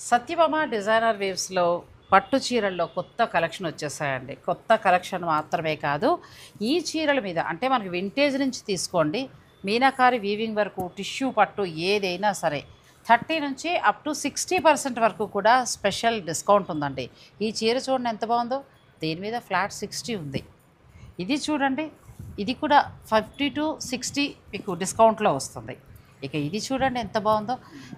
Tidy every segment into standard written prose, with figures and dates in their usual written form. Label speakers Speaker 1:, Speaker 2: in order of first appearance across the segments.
Speaker 1: Satyabhama designer వేవ్స్లో పట్టు చీరల్లో కొత్త collection వచ్చేసాయండి. కొత్త కలెక్షన్ మాత్రమే కాదు, ఈ చీరల మీద అంటే మనకి వింటేజ్ నుంచి తీసుకోండి, మీనాకారి వీవింగ్ వరకు, టిష్యూ పట్టు ఏదైనా సరే 30 నుంచి అప్ టు 60% వరకు కూడా స్పెషల్ డిస్కౌంట్ ఉందండి. ఈ చీర చూడండి ఎంత బాగుందో, దీని మీద ఫ్లాట్ 60 ఉంది. ఇది చూడండి, ఇది కూడా 50 to 60 మీకు డిస్కౌంట్లో వస్తుంది. ఇక ఇది చూడండి ఎంత బాగుందో.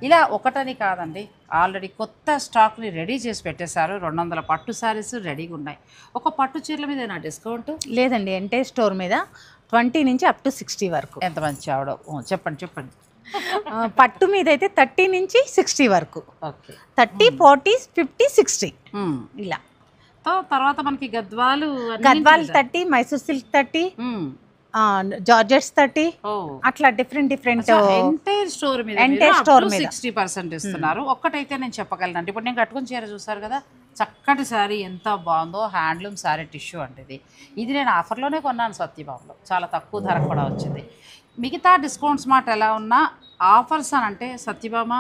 Speaker 1: ఇలా ఒకటని కాదండి, ఆల్రెడీ కొత్త స్టాక్ని రెడీ చేసి పెట్టేశారు. 200 పట్టు శారీస్ రెడీగా ఉన్నాయి. ఒక పట్టు చీరల మీద నా డిస్కౌంట్
Speaker 2: లేదండి, ఎంటైర్ స్టోర్ మీద 20 నుంచి అప్ టు 60 వరకు.
Speaker 1: ఎంత మంచి ఆవిడ, చెప్పండి.
Speaker 2: పట్టు మీద అయితే 30 నుంచి 60 వరకు.
Speaker 1: ఓకే,
Speaker 2: 30, 40, 50, 60 ఇలా.
Speaker 1: తర్వాత మనకి గద్వాలు
Speaker 2: 30, మైసూర్ సిల్క్ 30, జార్జెట్స్ 30, అట్లా డిఫరెంట్
Speaker 1: ఎంటైర్ స్టోర్ మీద 60% ఇస్తున్నారు. ఒక్కటైతే నేను చెప్పగలను, ఇప్పుడు నేను కట్టుకుని చీర చూసారు కదా, చక్కటి శారీ ఎంత బాగుందో, హ్యాండ్లూమ్ శారీ, టిష్యూ అంటే ఇది నేను ఆఫర్లోనే కొన్నాను సత్యభామలో, చాలా తక్కువ ధరకు కూడా వచ్చింది. మిగతా డిస్కౌంట్స్ మాట ఎలా ఉన్నా ఆఫర్స్ అని అంటే సత్యభామ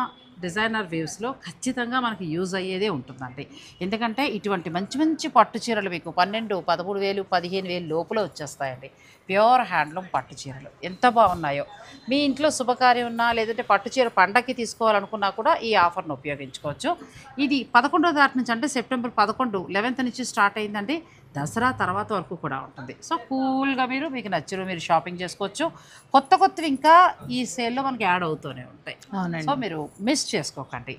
Speaker 1: డిజైనర్ వేవ్స్లో ఖచ్చితంగా మనకి యూజ్ అయ్యేదే ఉంటుందండి. ఎందుకంటే ఇటువంటి మంచి మంచి పట్టు చీరలు మీకు 12,000, 13,000, 15,000 లోపల వచ్చేస్తాయండి. ప్యూర్ హ్యాండ్లూమ్ పట్టు చీరలు ఎంత బాగున్నాయో. మీ ఇంట్లో శుభకార్యం ఉన్నా, లేదంటే పట్టు చీర పండగకి తీసుకోవాలనుకున్నా కూడా ఈ ఆఫర్ను ఉపయోగించుకోవచ్చు. ఇది 11వ తారీఖు నుంచి, అంటే సెప్టెంబర్ 11, 11th నుంచి స్టార్ట్ అయిందండి. దసరా తర్వాత వరకు కూడా ఉంటుంది. సో కూల్గా మీకు నచ్చిన మీరు షాపింగ్ చేసుకోవచ్చు. కొత్తవి ఇంకా ఈ సేల్లో మనకి యాడ్ అవుతూనే ఉంటాయి. సో మీరు మిస్ చేసుకోకండి.